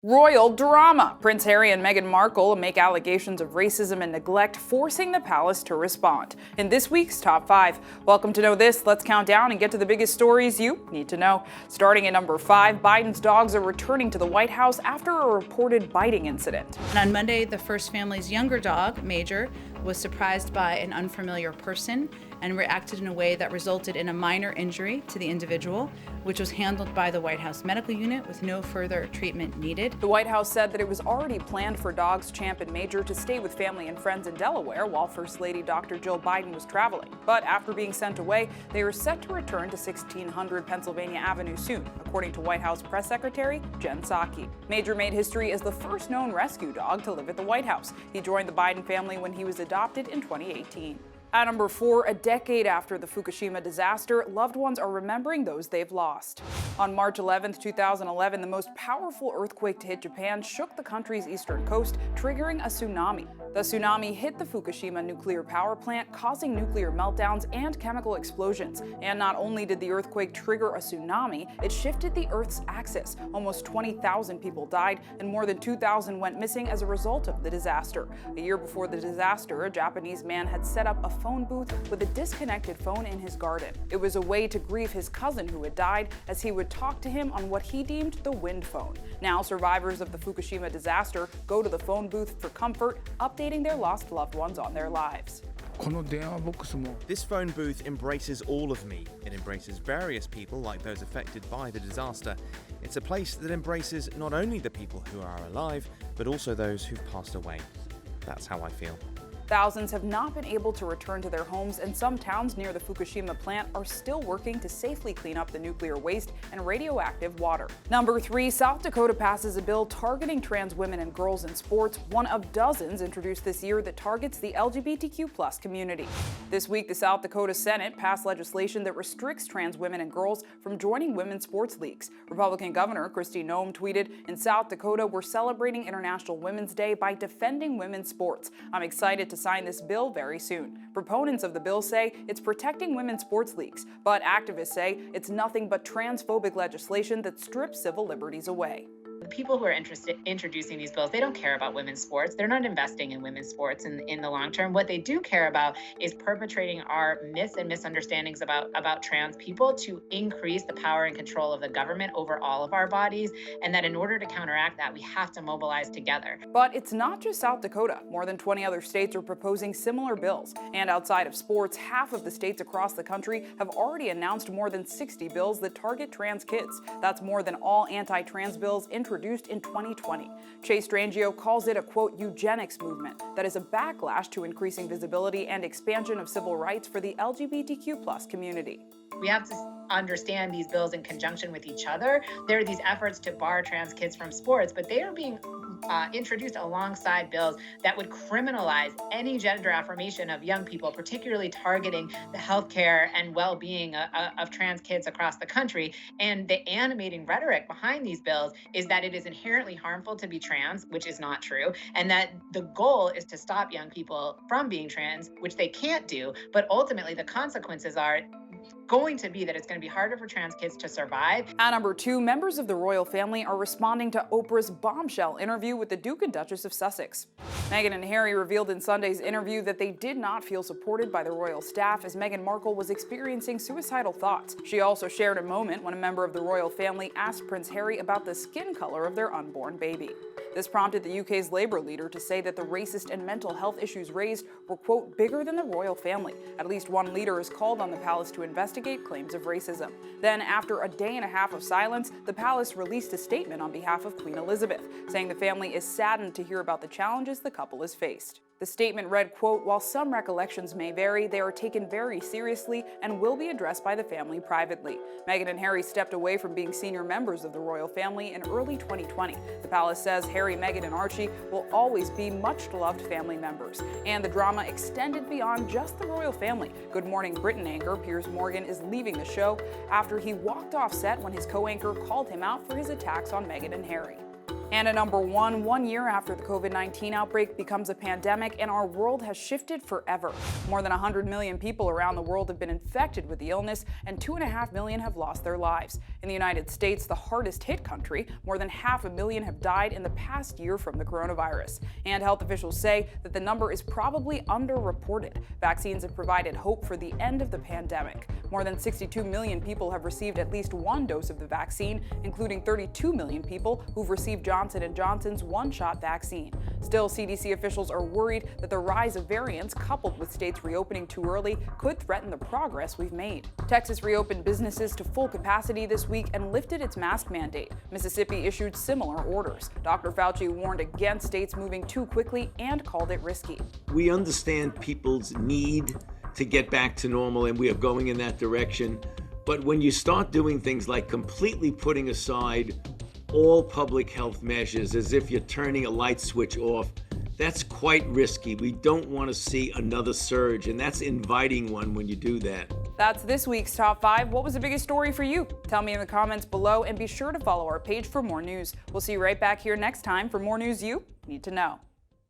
Royal drama. Prince Harry and Meghan Markle make allegations of racism and neglect, forcing the palace to respond. In this week's Top 5. Welcome to Know This. Let's count down and get to the biggest stories you need to know. Starting at number 5, Biden's dogs are returning to the White House after a reported biting incident. And on Monday, the first family's younger dog, Major, was surprised by an unfamiliar person and reacted in a way that resulted in a minor injury to the individual, which was handled by the White House medical unit with no further treatment needed. The White House said that it was already planned for dogs Champ and Major to stay with family and friends in Delaware while First Lady Dr. Jill Biden was traveling. But after being sent away, they are set to return to 1600 Pennsylvania Avenue soon, according to White House Press Secretary Jen Psaki. Major made history as the first known rescue dog to live at the White House. He joined the Biden family when he was adopted in 2018. At number 4, a decade after the Fukushima disaster, loved ones are remembering those they've lost. On March 11, 2011, the most powerful earthquake to hit Japan shook the country's eastern coast, triggering a tsunami. The tsunami hit the Fukushima nuclear power plant, causing nuclear meltdowns and chemical explosions. And not only did the earthquake trigger a tsunami, it shifted the Earth's axis. Almost 20,000 people died, and more than 2,000 went missing as a result of the disaster. A year before the disaster, a Japanese man had set up a phone booth with a disconnected phone in his garden. It was a way to grieve his cousin who had died, as he would talk to him on what he deemed the wind phone. Now, survivors of the Fukushima disaster go to the phone booth for comfort, updating their lost loved ones on their lives. This phone booth embraces all of me. It embraces various people like those affected by the disaster. It's a place that embraces not only the people who are alive, but also those who've passed away. That's how I feel. Thousands have not been able to return to their homes, and some towns near the Fukushima plant are still working to safely clean up the nuclear waste and radioactive water. Number 3, South Dakota passes a bill targeting trans women and girls in sports, one of dozens introduced this year that targets the LGBTQ+ community. This week, the South Dakota Senate passed legislation that restricts trans women and girls from joining women's sports leagues. Republican Governor Kristi Noem tweeted, "In South Dakota, we're celebrating International Women's Day by defending women's sports. I'm excited to sign this bill very soon." Proponents of the bill say it's protecting women's sports leagues, but activists say it's nothing but transphobic legislation that strips civil liberties away. The people who are introducing these bills, they don't care about women's sports. They're not investing in women's sports in the long term. What they do care about is perpetrating our myths and misunderstandings about trans people to increase the power and control of the government over all of our bodies, and that in order to counteract that, we have to mobilize together. But it's not just South Dakota. More than 20 other states are proposing similar bills. And outside of sports, half of the states across the country have already announced more than 60 bills that target trans kids. That's more than all anti-trans bills introduced in 2020. Chase Strangio calls it a, quote, eugenics movement that is a backlash to increasing visibility and expansion of civil rights for the LGBTQ+ community. We have to understand these bills in conjunction with each other. There are these efforts to bar trans kids from sports, but they are being introduced alongside bills that would criminalize any gender affirmation of young people, particularly targeting the healthcare and well-being of trans kids across the country. And the animating rhetoric behind these bills is that it is inherently harmful to be trans, which is not true, and that the goal is to stop young people from being trans, which they can't do, but ultimately the consequences are going to be that it's going to be harder for trans kids to survive. At number 2, members of the royal family are responding to Oprah's bombshell interview with the Duke and Duchess of Sussex. Meghan and Harry revealed in Sunday's interview that they did not feel supported by the royal staff as Meghan Markle was experiencing suicidal thoughts. She also shared a moment when a member of the royal family asked Prince Harry about the skin color of their unborn baby. This prompted the UK's Labour leader to say that the racist and mental health issues raised were, quote, bigger than the royal family. At least one leader has called on the palace to investigate claims of racism. Then, after a day and a half of silence, the palace released a statement on behalf of Queen Elizabeth, saying the family is saddened to hear about the challenges the couple has faced. The statement read, quote, "While some recollections may vary, they are taken very seriously and will be addressed by the family privately." Meghan and Harry stepped away from being senior members of the royal family in early 2020. The palace says Harry, Meghan, and Archie will always be much-loved family members. And the drama extended beyond just the royal family. Good Morning Britain anchor Piers Morgan is leaving the show after he walked off set when his co-anchor called him out for his attacks on Meghan and Harry. And at number 1 year after the COVID-19 outbreak becomes a pandemic, and our world has shifted forever. More than 100 million people around the world have been infected with the illness, and 2.5 million have lost their lives. In the United States, the hardest hit country, more than 500,000 have died in the past year from the coronavirus. And health officials say that the number is probably underreported. Vaccines have provided hope for the end of the pandemic. More than 62 million people have received at least one dose of the vaccine, including 32 million people who've received Johnson & Johnson's one-shot vaccine. Still, CDC officials are worried that the rise of variants, coupled with states reopening too early, could threaten the progress we've made. Texas reopened businesses to full capacity this week and lifted its mask mandate. Mississippi issued similar orders. Dr. Fauci warned against states moving too quickly and called it risky. We understand people's need to get back to normal, and we are going in that direction. But when you start doing things like completely putting aside all public health measures as if you're turning a light switch off, that's quite risky. We don't want to see another surge, and that's inviting one when you do that. That's this week's Top 5. What was the biggest story for you? Tell me in the comments below, and be sure to follow our page for more news. We'll see you right back here next time for more news you need to know.